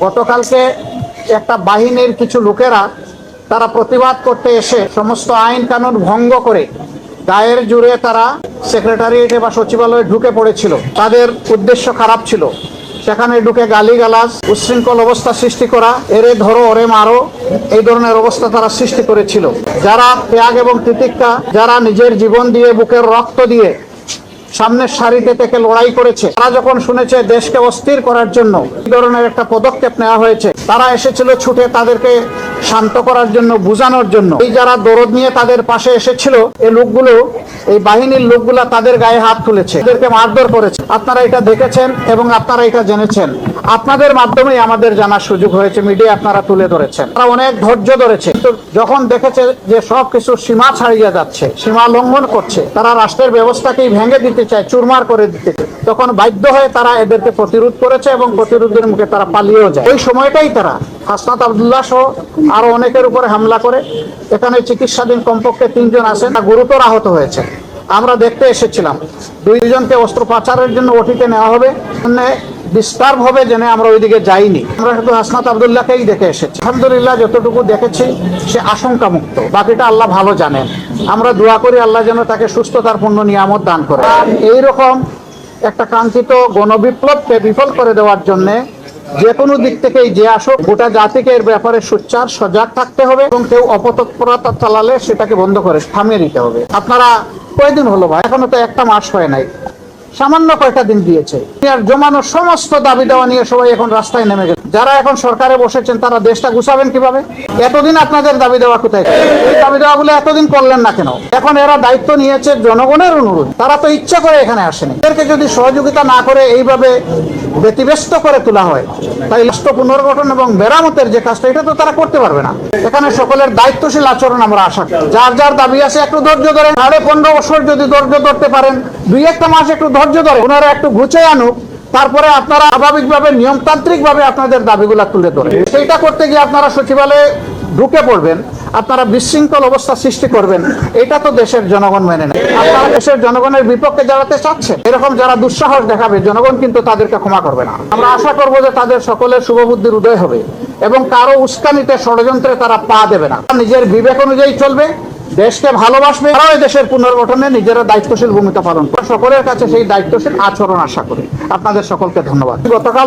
গতকালকে একটা বাহিনীর কিছু লোকেরা তারা প্রতিবাদ করতে এসে সমস্ত আইন কানুন ভঙ্গ করে গায়ের জোরে তারা সেক্রেটারিয়েটে বা সচিবালয়ে ঢুকে পড়েছিল। তাদের উদ্দেশ্য খারাপ ছিল, সেখানে ঢুকে গালিগালাজ, উচ্ছৃঙ্খল অবস্থা সৃষ্টি করা, এরে ধরো ওরে মারো, এই ধরনের অবস্থা তারা সৃষ্টি করেছিল। যারা ত্যাগ এবং তিতিক্ষা, যারা নিজের জীবন দিয়ে বুকের রক্ত দিয়ে সামনের সারিতে থেকে লড়াই করেছে, তারা যখন শুনেছে দেশকে অস্থির করার জন্য এই ধরনের একটা পদক্ষেপ নেওয়া হয়েছে, তারা এসেছিল ছুটে তাদেরকে শান্ত করার জন্য, বোঝানোর জন্য। এই যারা দরদ নিয়ে তাদের পাশে এসেছিল, এই লোকগুলো, এই বাহিনীর লোকগুলা তাদের গায়ে হাত তুলেছে, তাদেরকে মারধর করেছে। আপনারা এটা দেখেছেন এবং আপনারা এটা জেনেছেন। আপনাদের মাধ্যমেই আমাদের জানার সুযোগ হয়েছে, মিডিয়া আপনারা তুলে ধরেছেন। তারা অনেক ধৈর্য ধরেছে, কিন্তু যখন দেখেছে যে সবকিছু সীমা ছাড়িয়ে যাচ্ছে, সীমা লঙ্ঘন করছে, তারা রাষ্ট্রের ব্যবস্থাকেই ভেঙে দিতে চায়, চুরমার করে দিতে চায়, তখন বাধ্য হয়ে তারা এদেরকে প্রতিরোধ করেছে এবং প্রতিরোধের মুখে তারা পালিয়েও যায়। এই সময়টাই তারা হাসনাত আব্দুল্লাহ সহ আরো অনেকের উপরে হামলা করে। এখানে চিকিৎসাধীন কমপক্ষে 3 জন আছেন, গুরুতর আহত হয়েছে। আমরা দেখতে এসেছিলাম, 2 জনকে অস্ত্রোপচারের জন্য ওটিতে নেওয়া হবে, ডিস্টার্ব হবে জেনে আমরা ওইদিকে যাইনি। আমরা শুধু হাসনাত আব্দুল্লাহকেই দেখে এসেছি। আলহামদুলিল্লাহ, যতটুকু দেখেছি সে আশঙ্কা মুক্ত, বাকিটা আল্লাহ ভালো জানেন। আমরা দোয়া করি আল্লাহ যেন তাকে সুস্থতার পূর্ণ নিয়ামত দান করে। এইরকম একটা কাঙ্ক্ষিত গণবিপ্লবকে বিফল করে দেওয়ার জন্যে যে কোনো দিক থেকেই যে আসুক, গোটা জাতিকে এর ব্যাপারে সোচ্চার সজাগ থাকতে হবে এবং কেউ অপতৎপরতা চালালে সেটাকে বন্ধ করে থামিয়ে দিতে হবে। আপনারা কয়দিন হলো ভাই? এখনো তো 1 মাস হয় নাই, সামান্য কয়টা দিন দিয়েছে। আর জমানো সমস্ত দাবি দেওয়া নিয়ে সবাই এখন রাস্তায় নেমে গেছে। যারা এখন সরকারে বসেছেন তারা দেশটা গুছাবেন কিভাবে? এতদিন আপনাদের দাবি দেওয়া কোথায়? এই দাবি দেওয়াগুলো এতদিন করলেন না কেন? এখন এরা দায়িত্ব নিয়েছে জনগণের অনুরোধ, তারা তো ইচ্ছা করে এখানে আসেনি। এদেরকে যদি সহযোগিতা না করে এইভাবে ব্যতিব্যস্ত করে তোলা হয়, তাই রাষ্ট্র পুনর্গঠন এবং মেরামতের যে কাজটা, এটা তো তারা করতে পারবে না। এখানে সকলের দায়িত্বশীল আচরণ আমরা আশা করি। যার যার দাবি আছে একটু ধৈর্য ধরেন। 15.5 বছর যদি ধৈর্য ধরতে পারেন, 2-1 মাস একটু ধৈর্য ধরে ওনারা একটু ঘুচে আনুক, তারপরে আপনারা স্বাভাবিকভাবে নিয়মতান্ত্রিকভাবে আপনাদের দাবিগুলা তুলে ধরেন। সেইটা করতে গিয়ে আপনারা সচিবালয়ে ঢুকে পড়বেন, আপনারা বিশৃঙ্খল অবস্থা সৃষ্টি করবেন, এটা তো দেশের জনগণ মেনে নেয়। আপনারা দেশের জনগণের বিপক্ষে দাঁড়াতে চাচ্ছেন, এরকম যারা দুঃসাহস দেখাবে জনগণ কিন্তু তাদেরকে ক্ষমা করবে না। আমরা আশা করব যে তাদের সকলের শুভবুদ্ধির উদয় হবে এবং কারো উস্কানিতে, ষড়যন্ত্রে তারা পা দেবে না। নিজের বিবেক অনুযায়ী চলবে, দেশকে ভালোবাসবে, তারাও দেশের পুনর্গঠনে নিজেরা দায়িত্বশীল ভূমিকা পালন করে। সকলের কাছে সেই দায়িত্বশীল আচরণ আশা করি। আপনাদের সকলকে ধন্যবাদ। গতকাল